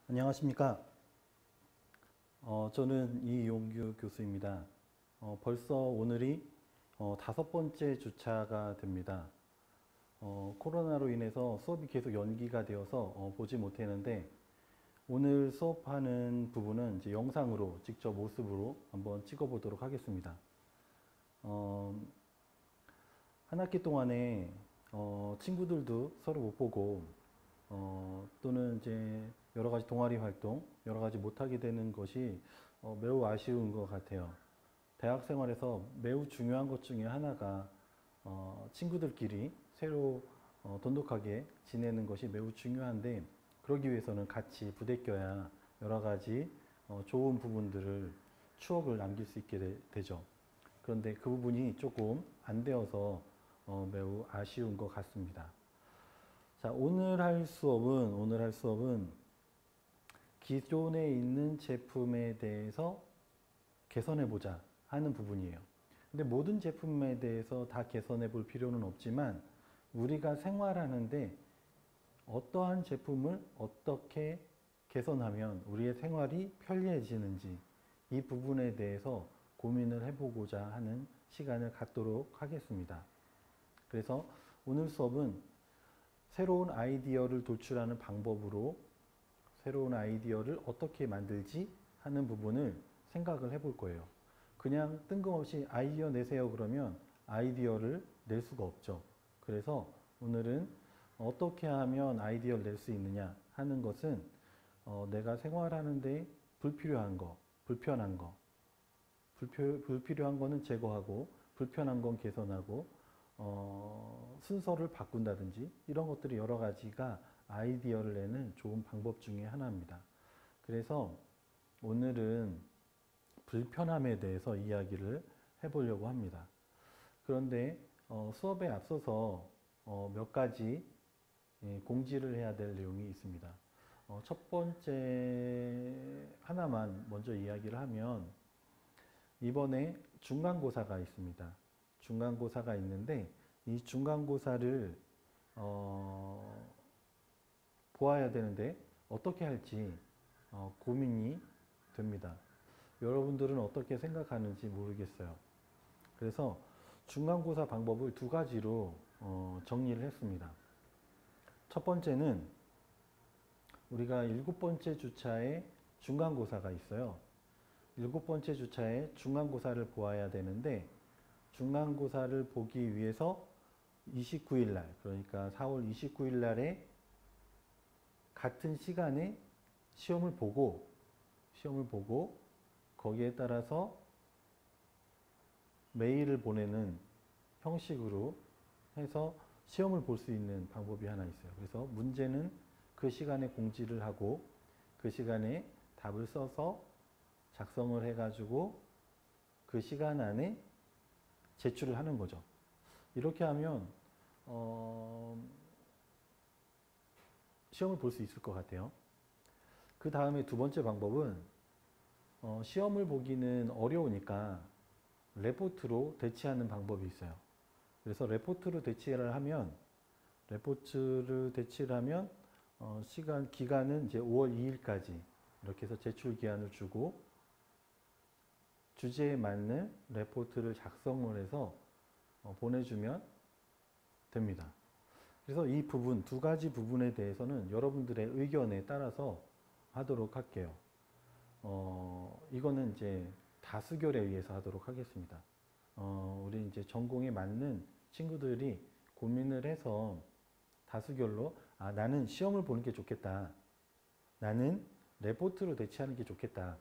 안녕하십니까. 저는 이용규 교수입니다. 벌써 오늘이 5번째 주차가 됩니다. 코로나로 인해서 수업이 계속 연기가 되어서 보지 못했는데, 오늘 수업하는 부분은 이제 영상으로 직접 모습으로 한번 찍어보도록 하겠습니다. 한 학기 동안에 친구들도 서로 못 보고, 또는 이제 여러 가지 동아리 활동, 여러 가지 못하게 되는 것이 매우 아쉬운 것 같아요. 대학 생활에서 매우 중요한 것 중에 하나가 친구들끼리 새로 돈독하게 지내는 것이 매우 중요한데, 그러기 위해서는 같이 부대껴야 여러 가지 좋은 부분들을, 추억을 남길 수 있게 되죠. 그런데 그 부분이 조금 안 되어서 매우 아쉬운 것 같습니다. 자, 오늘 할 수업은 기존에 있는 제품에 대해서 개선해 보자 하는 부분이에요. 근데 모든 제품에 대해서 다 개선해 볼 필요는 없지만, 우리가 생활하는데 어떠한 제품을 어떻게 개선하면 우리의 생활이 편리해지는지, 이 부분에 대해서 고민을 해보고자 하는 시간을 갖도록 하겠습니다. 그래서 오늘 수업은 새로운 아이디어를 도출하는 방법으로 새로운 아이디어를 어떻게 만들지 하는 부분을 생각을 해볼 거예요. 그냥 뜬금없이 아이디어 내세요 그러면 아이디어를 낼 수가 없죠. 그래서 오늘은 어떻게 하면 아이디어를 낼 수 있느냐 하는 것은 내가 생활하는데 불필요한 거, 불편한 거, 불필요한 거는 제거하고 불편한 건 개선하고, 순서를 바꾼다든지 이런 것들이 여러 가지가 아이디어를 내는 좋은 방법 중에 하나입니다. 그래서 오늘은 불편함에 대해서 이야기를 해보려고 합니다. 그런데 수업에 앞서서 몇 가지 공지를 해야 될 내용이 있습니다. 첫 번째 하나만 먼저 이야기를 하면, 이번에 중간고사가 있습니다. 중간고사가 있는데 이 중간고사를 보아야 되는데 어떻게 할지 고민이 됩니다. 여러분들은 어떻게 생각하는지 모르겠어요. 그래서 중간고사 방법을 두 가지로 정리를 했습니다. 첫 번째는 우리가 7번째 주차에 중간고사가 있어요. 7번째 주차에 중간고사를 보아야 되는데, 중간고사를 보기 위해서 29일 날, 그러니까 4월 29일 날에 같은 시간에 시험을 보고 거기에 따라서 메일을 보내는 형식으로 해서 시험을 볼 수 있는 방법이 하나 있어요. 그래서 문제는 그 시간에 공지를 하고 그 시간에 답을 써서 작성을 해가지고 그 시간 안에 제출을 하는 거죠. 이렇게 하면 시험을 볼 수 있을 것 같아요. 그 다음에 두 번째 방법은 시험을 보기는 어려우니까 레포트로 대체하는 방법이 있어요. 그래서 레포트로 대체를 하면 기간은 이제 5월 2일까지 이렇게 해서 제출 기한을 주고, 주제에 맞는 레포트를 작성을 해서 보내주면 됩니다. 그래서 이 부분, 두 가지 부분에 대해서는 여러분들의 의견에 따라서 하도록 할게요. 이거는 이제 다수결에 의해서 하도록 하겠습니다. 우리 이제 전공에 맞는 친구들이 고민을 해서 다수결로, 나는 시험을 보는 게 좋겠다. 나는 레포트로 대체하는 게 좋겠다.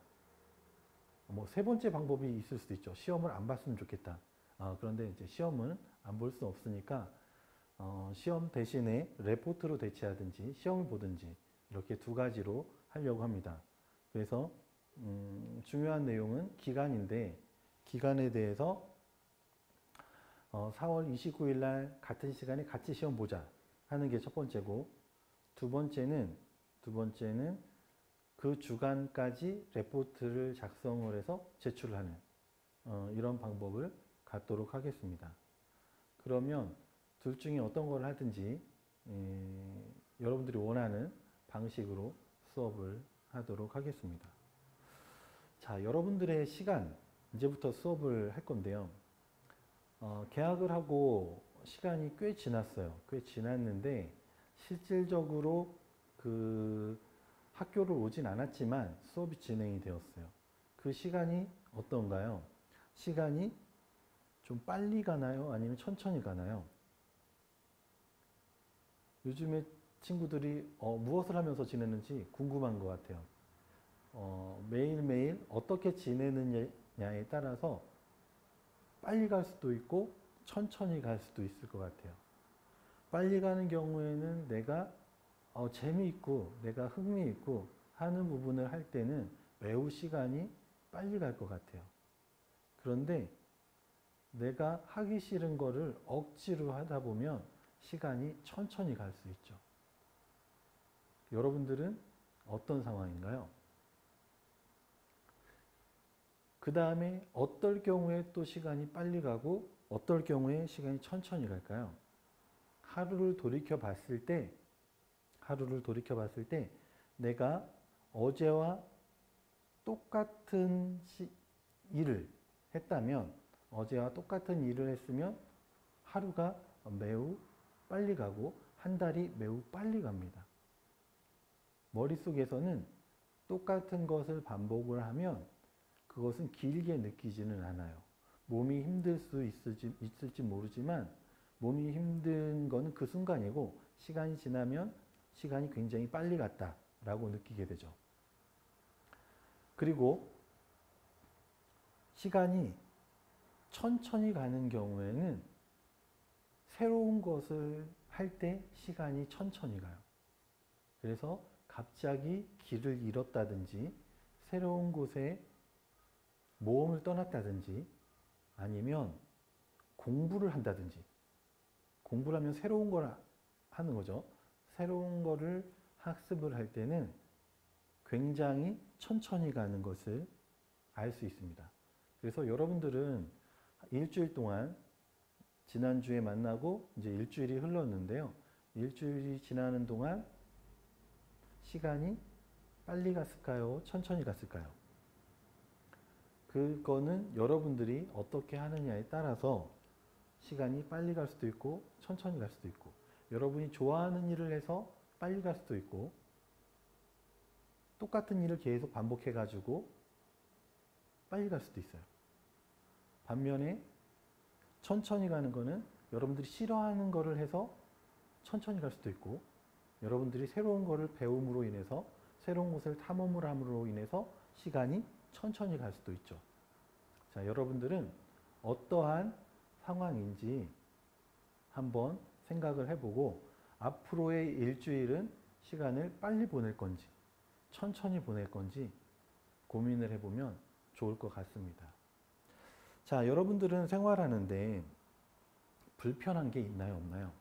뭐 세 번째 방법이 있을 수도 있죠. 시험을 안 봤으면 좋겠다. 그런데 이제 시험은 안 볼 수 없으니까 시험 대신에 레포트로 대체하든지 시험을 보든지 이렇게 두 가지로 하려고 합니다. 그래서 중요한 내용은 기간인데, 기간에 대해서 4월 29일 날 같은 시간에 같이 시험 보자 하는 게 첫 번째고, 두 번째는 그 주간까지 레포트를 작성을 해서 제출을 하는 이런 방법을 갖도록 하겠습니다. 그러면 둘 중에 어떤 걸 하든지 여러분들이 원하는 방식으로 수업을 하도록 하겠습니다. 자, 여러분들의 시간, 이제부터 수업을 할 건데요. 개학을 하고 시간이 꽤 지났어요. 꽤 지났는데 실질적으로 그 학교를 오진 않았지만 수업이 진행이 되었어요. 그 시간이 어떤가요? 시간이 좀 빨리 가나요? 아니면 천천히 가나요? 요즘에 친구들이 무엇을 하면서 지내는지 궁금한 것 같아요. 매일매일 어떻게 지내느냐에 따라서 빨리 갈 수도 있고 천천히 갈 수도 있을 것 같아요. 빨리 가는 경우에는 내가 재미있고 내가 흥미있고 하는 부분을 할 때는 매우 시간이 빨리 갈 것 같아요. 그런데 내가 하기 싫은 거를 억지로 하다 보면 시간이 천천히 갈 수 있죠. 여러분들은 어떤 상황인가요? 그 다음에 어떨 경우에 또 시간이 빨리 가고 어떨 경우에 시간이 천천히 갈까요? 하루를 돌이켜 봤을 때 내가 어제와 똑같은 일을 했다면 하루가 매우 빨리 가고 한 달이 매우 빨리 갑니다. 머릿속에서는 똑같은 것을 반복을 하면 그것은 길게 느끼지는 않아요. 몸이 힘들 수 있을지 모르지만 몸이 힘든 거는 그 순간이고 시간이 지나면 시간이 굉장히 빨리 갔다라고 느끼게 되죠. 그리고 시간이 천천히 가는 경우에는 새로운 것을 할 때 시간이 천천히 가요. 그래서 갑자기 길을 잃었다든지 새로운 곳에 모험을 떠났다든지 아니면 공부를 한다든지 공부를 하면 새로운 걸 하는 거죠. 새로운 거를 학습을 할 때는 굉장히 천천히 가는 것을 알 수 있습니다. 그래서 여러분들은 일주일 동안 지난주에 만나고 이제 일주일이 흘렀는데요. 일주일이 지나는 동안 시간이 빨리 갔을까요? 천천히 갔을까요? 그거는 여러분들이 어떻게 하느냐에 따라서 시간이 빨리 갈 수도 있고 천천히 갈 수도 있고 여러분이 좋아하는 일을 해서 빨리 갈 수도 있고 똑같은 일을 계속 반복해 가지고 빨리 갈 수도 있어요. 반면에 천천히 가는 거는 여러분들이 싫어하는 거를 해서 천천히 갈 수도 있고 여러분들이 새로운 거를 배움으로 인해서 새로운 곳을 탐험을 함으로 인해서 시간이 천천히 갈 수도 있죠. 자, 여러분들은 어떠한 상황인지 한번 생각을 해보고 앞으로의 일주일은 시간을 빨리 보낼 건지 천천히 보낼 건지 고민을 해보면 좋을 것 같습니다. 자, 여러분들은 생활하는데 불편한 게 있나요, 없나요?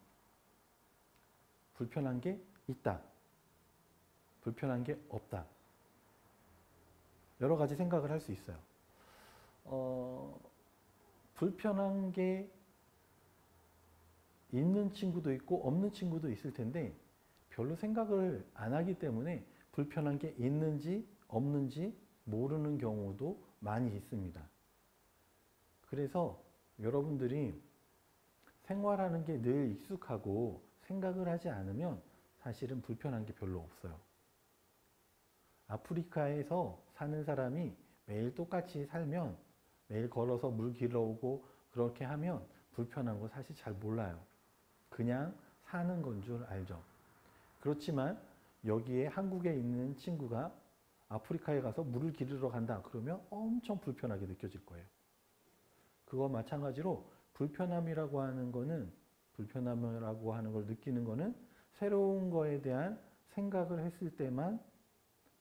불편한 게 있다. 불편한 게 없다. 여러 가지 생각을 할 수 있어요. 불편한 게 있는 친구도 있고 없는 친구도 있을 텐데 별로 생각을 안 하기 때문에 불편한 게 있는지 없는지 모르는 경우도 많이 있습니다. 그래서 여러분들이 생활하는 게 늘 익숙하고 생각을 하지 않으면 사실은 불편한 게 별로 없어요. 아프리카에서 사는 사람이 매일 똑같이 살면 매일 걸어서 물 길어오고 그렇게 하면 불편한 거 사실 잘 몰라요. 그냥 사는 건 줄 알죠. 그렇지만 여기에 한국에 있는 친구가 아프리카에 가서 물을 기르러 간다 그러면 엄청 불편하게 느껴질 거예요. 그거 마찬가지로 불편함이라고 하는 걸 느끼는 거는 새로운 거에 대한 생각을 했을 때만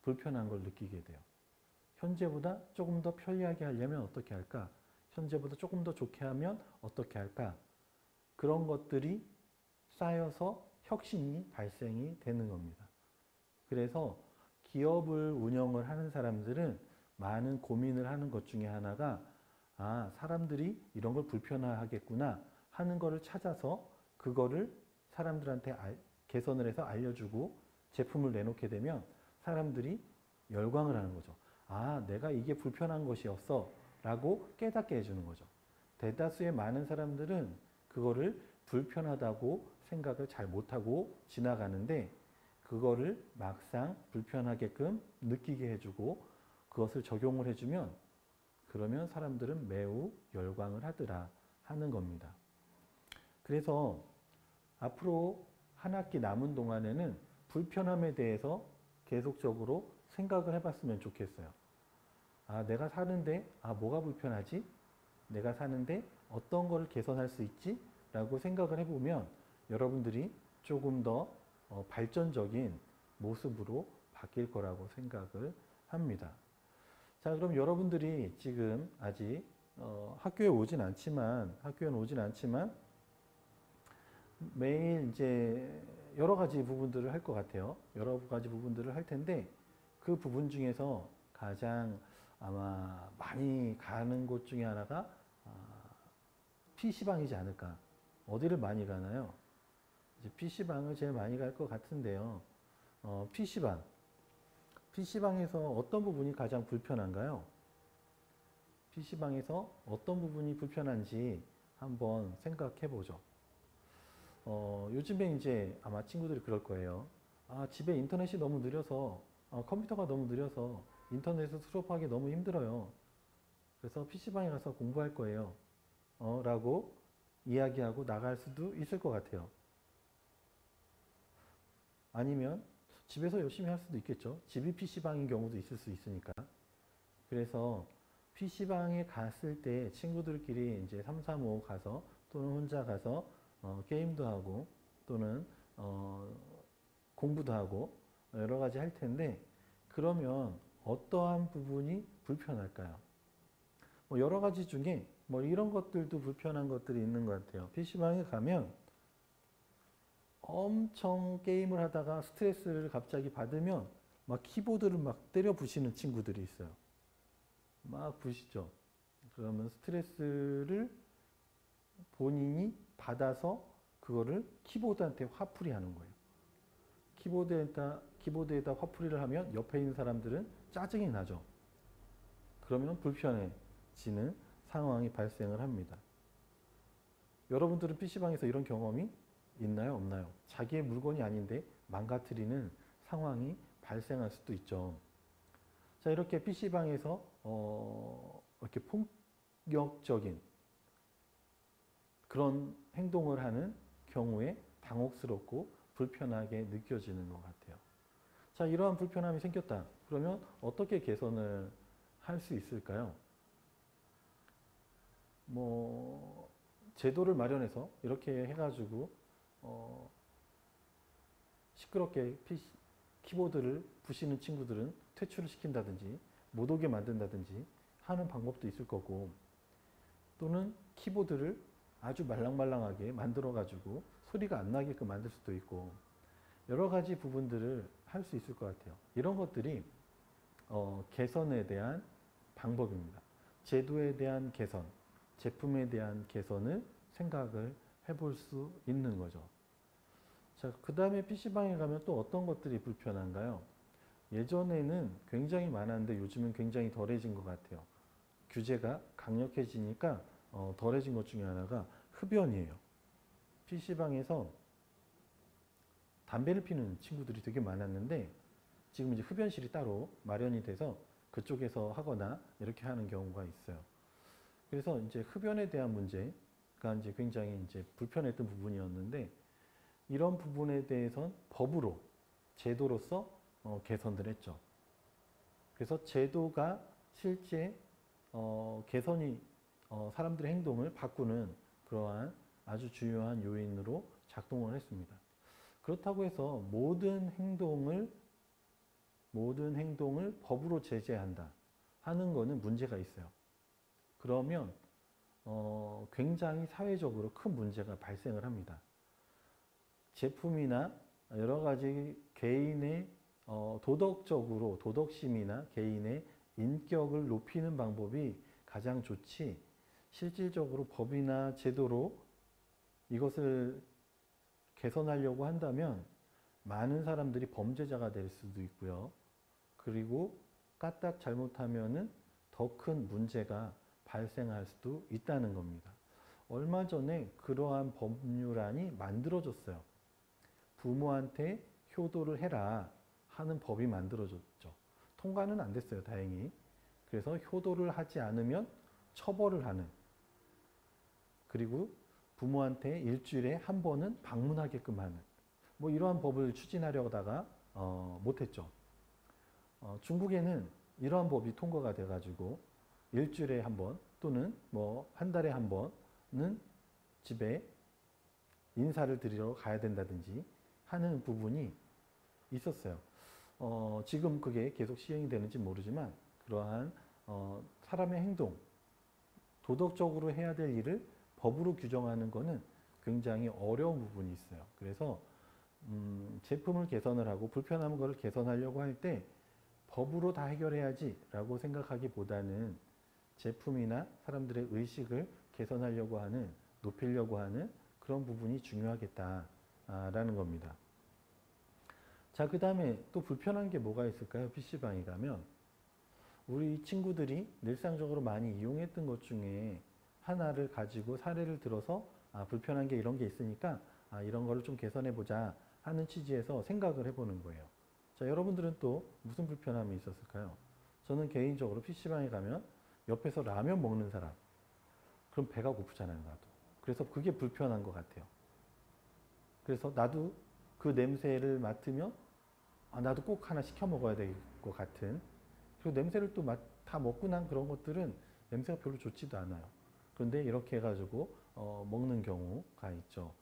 불편한 걸 느끼게 돼요. 현재보다 조금 더 편리하게 하려면 어떻게 할까? 현재보다 조금 더 좋게 하면 어떻게 할까? 그런 것들이 쌓여서 혁신이 발생이 되는 겁니다. 그래서 기업을 운영을 하는 사람들은 많은 고민을 하는 것 중에 하나가 사람들이 이런 걸 불편해하겠구나 하는 거를 찾아서 그거를 사람들한테 개선을 해서 알려주고 제품을 내놓게 되면 사람들이 열광을 하는 거죠. 아, 내가 이게 불편한 것이었어 라고 깨닫게 해주는 거죠. 대다수의 많은 사람들은 그거를 불편하다고 생각을 잘 못하고 지나가는데 그거를 막상 불편하게끔 느끼게 해주고 그것을 적용을 해주면 그러면 사람들은 매우 열광을 하더라 하는 겁니다. 그래서 앞으로 한 학기 남은 동안에는 불편함에 대해서 계속적으로 생각을 해봤으면 좋겠어요. 아, 내가 사는데, 아, 뭐가 불편하지? 내가 사는데 어떤 걸 개선할 수 있지? 라고 생각을 해보면 여러분들이 조금 더 발전적인 모습으로 바뀔 거라고 생각을 합니다. 자, 그럼 여러분들이 지금 아직 학교에는 오진 않지만 매일 이제 여러 가지 부분들을 할 것 같아요. 여러 가지 부분들을 할 텐데 그 부분 중에서 가장 아마 많이 가는 곳 중에 하나가 PC방이지 않을까. 어디를 많이 가나요? 이제 PC방을 제일 많이 갈 것 같은데요. PC방. PC방에서 어떤 부분이 가장 불편한가요? PC방에서 어떤 부분이 불편한지 한번 생각해 보죠. 요즘에 이제 아마 친구들이 그럴 거예요. 아, 집에 인터넷이 너무 느려서, 컴퓨터가 너무 느려서 인터넷을 수업하기 너무 힘들어요. 그래서 PC방에 가서 공부할 거예요. 라고 이야기하고 나갈 수도 있을 것 같아요. 아니면 집에서 열심히 할 수도 있겠죠. 집이 PC방인 경우도 있을 수 있으니까. 그래서 PC방에 갔을 때 친구들끼리 이제 3, 3, 5 가서 또는 혼자 가서 게임도 하고 또는 공부도 하고 여러 가지 할 텐데 그러면 어떠한 부분이 불편할까요? 뭐 여러 가지 중에 뭐 이런 것들도 불편한 것들이 있는 것 같아요. PC방에 가면 엄청 게임을 하다가 스트레스를 갑자기 받으면 막 키보드를 막 때려 부시는 친구들이 있어요. 막 부시죠. 그러면 스트레스를 본인이 받아서 그거를 키보드한테 화풀이 하는 거예요. 키보드에다 화풀이를 하면 옆에 있는 사람들은 짜증이 나죠. 그러면 불편해지는 상황이 발생을 합니다. 여러분들은 PC방에서 이런 경험이 있나요? 없나요? 자기의 물건이 아닌데 망가뜨리는 상황이 발생할 수도 있죠. 자, 이렇게 PC방에서 이렇게 폭력적인 그런 행동을 하는 경우에 당혹스럽고 불편하게 느껴지는 것 같아요. 자, 이러한 불편함이 생겼다. 그러면 어떻게 개선을 할 수 있을까요? 뭐 제도를 마련해서 이렇게 해가지고 시끄럽게 키보드를 부시는 친구들은 퇴출을 시킨다든지 못 오게 만든다든지 하는 방법도 있을 거고 또는 키보드를 아주 말랑말랑하게 만들어가지고 소리가 안 나게끔 만들 수도 있고 여러 가지 부분들을 할 수 있을 것 같아요. 이런 것들이 개선에 대한 방법입니다. 제도에 대한 개선, 제품에 대한 개선을 생각을 해볼 수 있는 거죠. 자, 그 다음에 PC방에 가면 또 어떤 것들이 불편한가요? 예전에는 굉장히 많았는데 요즘은 굉장히 덜해진 것 같아요. 규제가 강력해지니까 덜해진 것 중에 하나가 흡연이에요. PC방에서 담배를 피는 친구들이 되게 많았는데 지금 이제 흡연실이 따로 마련이 돼서 그쪽에서 하거나 이렇게 하는 경우가 있어요. 그래서 이제 흡연에 대한 문제가 이제 굉장히 이제 불편했던 부분이었는데 이런 부분에 대해선 법으로 제도로서 개선을 했죠. 그래서 제도가 실제 개선이 사람들의 행동을 바꾸는 그러한 아주 중요한 요인으로 작동을 했습니다. 그렇다고 해서 모든 행동을 법으로 제재한다 하는 것은 문제가 있어요. 그러면 굉장히 사회적으로 큰 문제가 발생을 합니다. 제품이나 여러 가지 개인의 도덕적으로 도덕심이나 개인의 인격을 높이는 방법이 가장 좋지 실질적으로 법이나 제도로 이것을 개선하려고 한다면 많은 사람들이 범죄자가 될 수도 있고요. 그리고 까딱 잘못하면은 더 큰 문제가 발생할 수도 있다는 겁니다. 얼마 전에 그러한 법률안이 만들어졌어요. 부모한테 효도를 해라 하는 법이 만들어졌죠. 통과는 안 됐어요, 다행히. 그래서 효도를 하지 않으면 처벌을 하는, 그리고 부모한테 일주일에 한 번은 방문하게끔 하는, 뭐 이러한 법을 추진하려다가 못했죠. 중국에는 이러한 법이 통과가 돼가지고 일주일에 한 번 또는 뭐 한 달에 한 번은 집에 인사를 드리러 가야 된다든지 하는 부분이 있었어요. 지금 그게 계속 시행이 되는지 모르지만 그러한 사람의 행동, 도덕적으로 해야 될 일을 법으로 규정하는 것은 굉장히 어려운 부분이 있어요. 그래서 제품을 개선을 하고 불편한 것을 개선하려고 할 때 법으로 다 해결해야지 라고 생각하기보다는 제품이나 사람들의 의식을 개선하려고 하는, 높이려고 하는 그런 부분이 중요하겠다라는 겁니다. 자, 그 다음에 또 불편한 게 뭐가 있을까요? PC방에 가면 우리 친구들이 일상적으로 많이 이용했던 것 중에 하나를 가지고 사례를 들어서 불편한 게 이런 게 있으니까 이런 거를 좀 개선해 보자 하는 취지에서 생각을 해보는 거예요. 자, 여러분들은 또 무슨 불편함이 있었을까요? 저는 개인적으로 PC방에 가면 옆에서 라면 먹는 사람, 그럼 배가 고프잖아요, 나도. 그래서 그게 불편한 것 같아요. 그래서 나도 그 냄새를 맡으면 나도 꼭 하나 시켜 먹어야 될 것 같은, 그리고 냄새를 또 다 먹고 난 그런 것들은 냄새가 별로 좋지도 않아요. 그런데 이렇게 해가지고 먹는 경우가 있죠.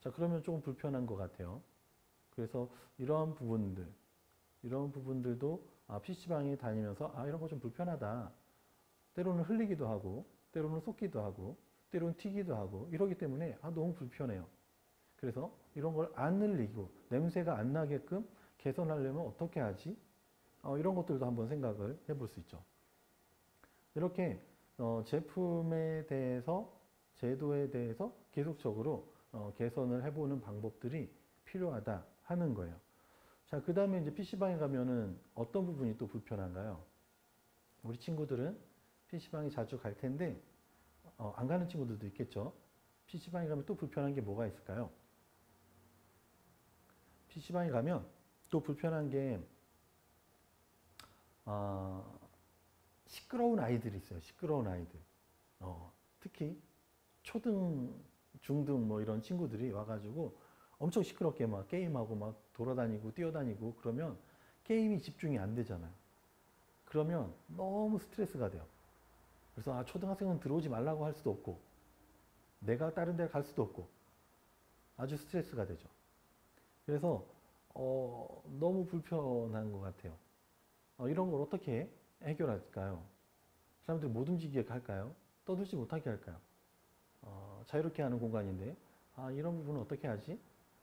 자, 그러면 조금 불편한 것 같아요. 그래서 이런 부분들도 PC방에 다니면서 이런 거 좀 불편하다. 때로는 흘리기도 하고, 때로는 쏟기도 하고, 때로는 튀기도 하고, 이러기 때문에 너무 불편해요. 그래서 이런 걸 안 흘리고 냄새가 안 나게끔 개선하려면 어떻게 하지? 이런 것들도 한번 생각을 해볼 수 있죠. 이렇게 제품에 대해서, 제도에 대해서 계속적으로 개선을 해보는 방법들이 필요하다 하는 거예요. 자, 그 다음에 이제 PC방에 가면은 어떤 부분이 또 불편한가요? 우리 친구들은 PC방에 자주 갈 텐데, 안 가는 친구들도 있겠죠. PC방에 가면 또 불편한 게 뭐가 있을까요? PC방에 가면 또 불편한 게, 시끄러운 아이들이 있어요. 시끄러운 아이들. 특히 초등, 중등 뭐 이런 친구들이 와가지고 엄청 시끄럽게 막 게임하고 막 돌아다니고 뛰어다니고 그러면 게임이 집중이 안 되잖아요. 그러면 너무 스트레스가 돼요. 그래서 초등학생은 들어오지 말라고 할 수도 없고 내가 다른 데 갈 수도 없고 아주 스트레스가 되죠. 그래서 너무 불편한 것 같아요. 이런 걸 어떻게 해결할까요? 사람들이 못 움직이게 할까요? 떠들지 못하게 할까요? 자유롭게 하는 공간인데 이런 부분은 어떻게 하지?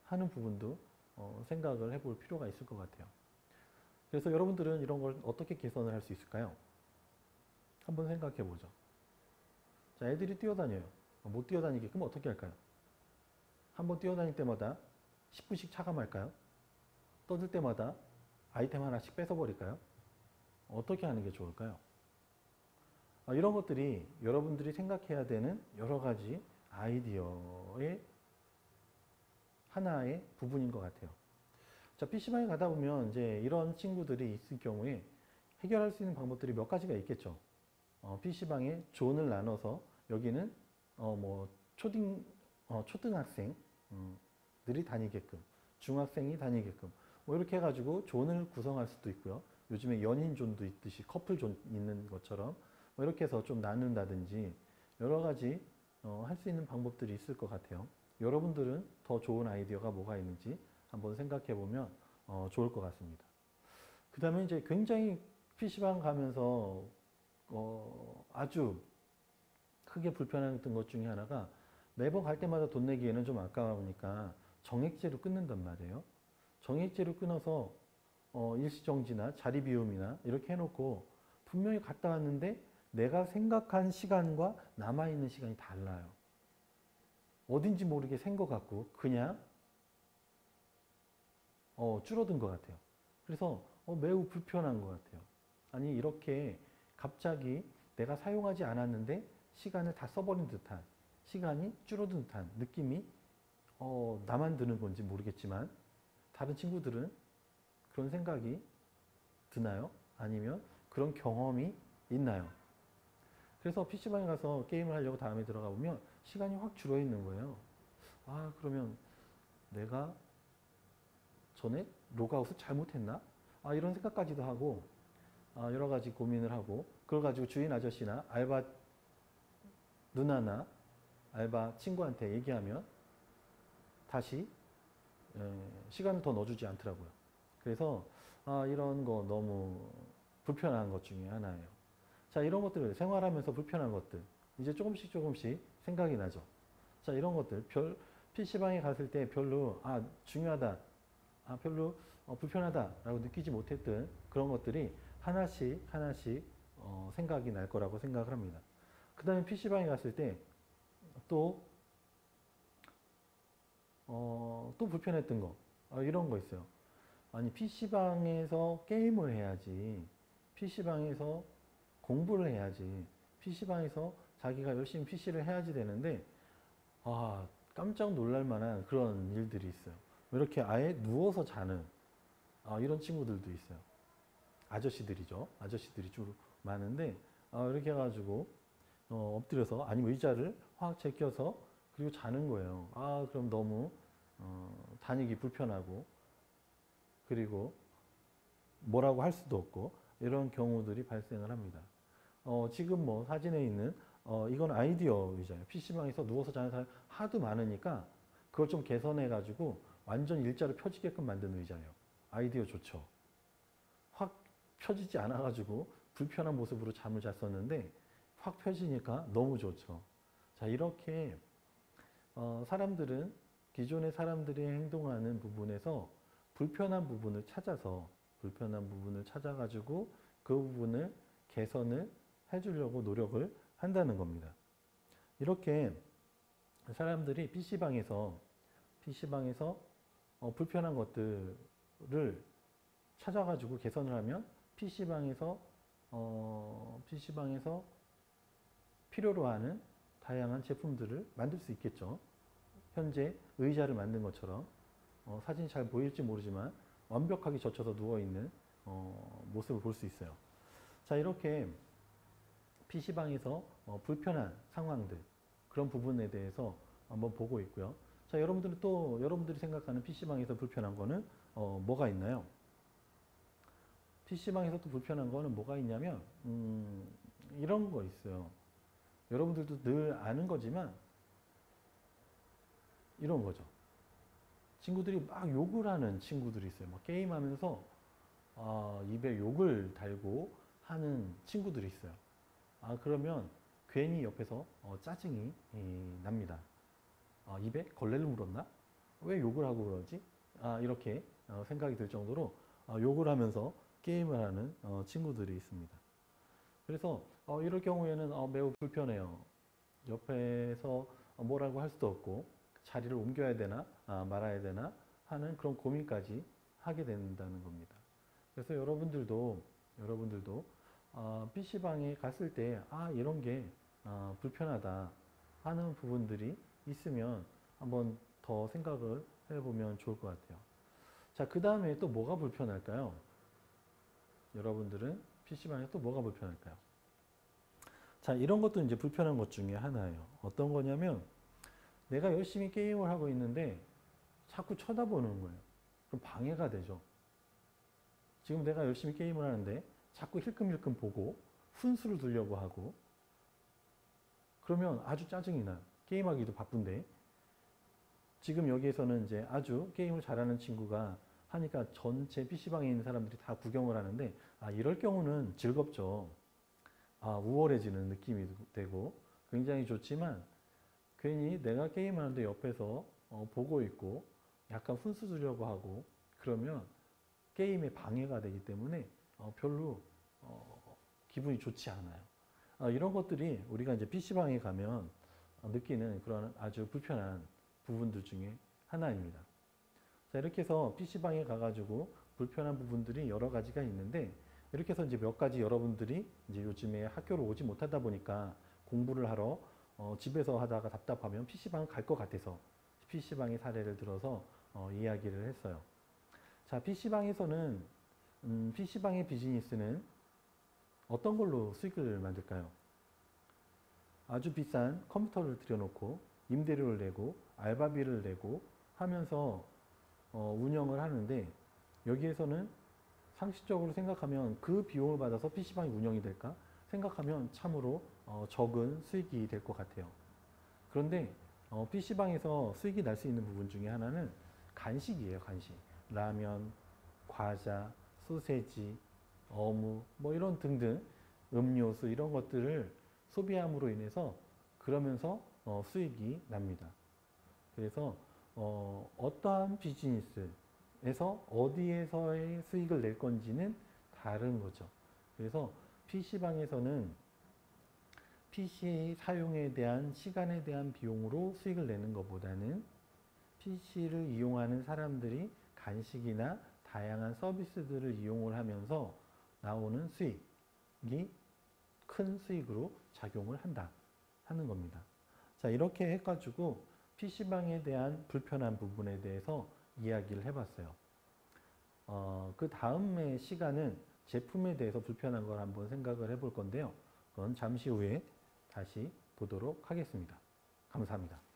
하는 부분도 생각을 해볼 필요가 있을 것 같아요. 그래서 여러분들은 이런 걸 어떻게 개선을 할 수 있을까요? 한번 생각해 보죠. 자, 애들이 뛰어다녀요. 못 뛰어다니게끔 어떻게 할까요? 한번 뛰어다닐 때마다 10분씩 차감할까요? 떠들 때마다 아이템 하나씩 뺏어버릴까요? 어떻게 하는 게 좋을까요? 이런 것들이 여러분들이 생각해야 되는 여러 가지 아이디어의 하나의 부분인 것 같아요. 자, PC방에 가다 보면 이제 이런 친구들이 있을 경우에 해결할 수 있는 방법들이 몇 가지가 있겠죠. PC방에 존을 나눠서 여기는 뭐 초등학생들이 다니게끔, 중학생이 다니게끔 뭐 이렇게 해가지고 존을 구성할 수도 있고요. 요즘에 연인 존도 있듯이 커플 존 있는 것처럼 뭐 이렇게 해서 좀 나눈다든지 여러 가지 할 수 있는 방법들이 있을 것 같아요. 여러분들은 더 좋은 아이디어가 뭐가 있는지 한번 생각해 보면 좋을 것 같습니다. 그 다음에 이제 굉장히 PC방 가면서 아주 크게 불편했던 것 중에 하나가 매번 갈 때마다 돈 내기에는 좀 아까우니까 정액제로 끊는단 말이에요. 정액제로 끊어서 일시정지나 자리 비움이나 이렇게 해놓고 분명히 갔다 왔는데 내가 생각한 시간과 남아있는 시간이 달라요. 어딘지 모르게 샌 것 같고 그냥 줄어든 것 같아요. 그래서 매우 불편한 것 같아요. 아니, 이렇게 갑자기 내가 사용하지 않았는데 시간을 다 써버린 듯한, 시간이 줄어든 듯한 느낌이 나만 드는 건지 모르겠지만 다른 친구들은 그런 생각이 드나요? 아니면 그런 경험이 있나요? 그래서 PC방에 가서 게임을 하려고 다음에 들어가 보면 시간이 확 줄어 있는 거예요. 아, 그러면 내가 전에 로그아웃을 잘못했나? 아, 이런 생각까지도 하고, 여러 가지 고민을 하고, 그걸 가지고 주인 아저씨나 알바 누나나 알바 친구한테 얘기하면 다시 시간을 더 넣어주지 않더라고요. 그래서 이런 거 너무 불편한 것 중에 하나예요. 자, 이런 것들을 생활하면서 불편한 것들 이제 조금씩 조금씩 생각이 나죠. 자, 이런 것들 PC방에 갔을 때 별로 중요하다, 별로 불편하다라고 느끼지 못했던 그런 것들이 하나씩 하나씩 생각이 날 거라고 생각을 합니다. 그 다음에 PC방에 갔을 때 또 또 불편했던 거 이런 거 있어요. 아니, PC방에서 게임을 해야지, PC방에서 공부를 해야지, PC방에서 자기가 열심히 PC를 해야지 되는데 깜짝 놀랄 만한 그런 일들이 있어요. 이렇게 아예 누워서 자는 이런 친구들도 있어요. 아저씨들이죠. 아저씨들이 주로 많은데 이렇게 해가지고 엎드려서 아니면 의자를 확 제껴서 그리고 자는 거예요. 그럼 너무 다니기 불편하고 그리고 뭐라고 할 수도 없고 이런 경우들이 발생을 합니다. 지금 뭐 사진에 있는 이건 아이디어 의자예요. PC방에서 누워서 자는 사람이 하도 많으니까 그걸 좀 개선해 가지고 완전 일자로 펴지게끔 만든 의자예요. 아이디어 좋죠. 확 펴지지 않아 가지고 불편한 모습으로 잠을 잤었는데 확 펴지니까 너무 좋죠. 자, 이렇게 사람들은 기존의 사람들이 행동하는 부분에서 불편한 부분을 찾아가지고 그 부분을 개선을 해주려고 노력을 한다는 겁니다. 이렇게 사람들이 PC방에서 불편한 것들을 찾아가지고 개선을 하면 PC방에서 필요로 하는 다양한 제품들을 만들 수 있겠죠. 현재 의자를 만든 것처럼 사진이 잘 보일지 모르지만 완벽하게 젖혀서 누워있는 모습을 볼 수 있어요. 자, 이렇게 PC방에서 불편한 상황들, 그런 부분에 대해서 한번 보고 있고요. 자, 여러분들은 또 여러분들이 생각하는 PC방에서 불편한 거는 뭐가 있나요? PC방에서 또 불편한 거는 뭐가 있냐면 이런 거 있어요. 여러분들도 늘 아는 거지만 이런 거죠. 친구들이 막 욕을 하는 친구들이 있어요. 막 게임하면서 입에 욕을 달고 하는 친구들이 있어요. 그러면 괜히 옆에서 짜증이 납니다. 입에 걸레를 물었나? 왜 욕을 하고 그러지? 이렇게 생각이 들 정도로 욕을 하면서 게임을 하는 친구들이 있습니다. 그래서 이럴 경우에는 매우 불편해요. 옆에서 뭐라고 할 수도 없고 자리를 옮겨야 되나 말아야 되나 하는 그런 고민까지 하게 된다는 겁니다. 그래서 여러분들도 PC방에 갔을 때 이런 게 불편하다 하는 부분들이 있으면 한번 더 생각을 해보면 좋을 것 같아요. 자, 그 다음에 또 뭐가 불편할까요? 여러분들은 PC방에 또 뭐가 불편할까요? 자, 이런 것도 이제 불편한 것 중에 하나예요. 어떤 거냐면 내가 열심히 게임을 하고 있는데 자꾸 쳐다보는 거예요. 그럼 방해가 되죠. 지금 내가 열심히 게임을 하는데 자꾸 힐끔힐끔 보고 훈수를 두려고 하고 그러면 아주 짜증이 나요. 게임하기도 바쁜데 지금 여기에서는 이제 아주 게임을 잘하는 친구가 하니까 전체 PC방에 있는 사람들이 다 구경을 하는데 이럴 경우는 즐겁죠. 우월해지는 느낌이 되고 굉장히 좋지만 괜히 내가 게임하는데 옆에서 보고 있고 약간 훈수 두려고 하고 그러면 게임에 방해가 되기 때문에 별로 기분이 좋지 않아요. 이런 것들이 우리가 이제 PC방에 가면 느끼는 그런 아주 불편한 부분들 중에 하나입니다. 자, 이렇게 해서 PC방에 가가지고 불편한 부분들이 여러 가지가 있는데 이렇게 해서 이제 몇 가지 여러분들이 이제 요즘에 학교를 오지 못하다 보니까 공부를 하러 집에서 하다가 답답하면 PC방 갈 것 같아서 PC방의 사례를 들어서 이야기를 했어요. 자, PC방에서는 PC방의 비즈니스는 어떤 걸로 수익을 만들까요? 아주 비싼 컴퓨터를 들여놓고 임대료를 내고 알바비를 내고 하면서 운영을 하는데 여기에서는 상식적으로 생각하면 그 비용을 받아서 PC방이 운영이 될까 생각하면 참으로 적은 수익이 될 것 같아요. 그런데 PC방에서 수익이 날 수 있는 부분 중에 하나는 간식이에요. 간식. 라면, 과자, 소세지, 어묵 뭐 이런 등등 음료수 이런 것들을 소비함으로 인해서 그러면서 수익이 납니다. 그래서 어떠한 비즈니스에서 어디에서의 수익을 낼 건지는 다른 거죠. 그래서 PC방에서는 PC 사용에 대한 시간에 대한 비용으로 수익을 내는 것보다는 PC를 이용하는 사람들이 간식이나 다양한 서비스들을 이용을 하면서 나오는 수익이 큰 수익으로 작용을 한다 하는 겁니다. 자, 이렇게 해가지고 PC방에 대한 불편한 부분에 대해서 이야기를 해봤어요. 그 다음의 시간은 제품에 대해서 불편한 걸 한번 생각을 해볼 건데요. 그건 잠시 후에 다시 보도록 하겠습니다. 감사합니다.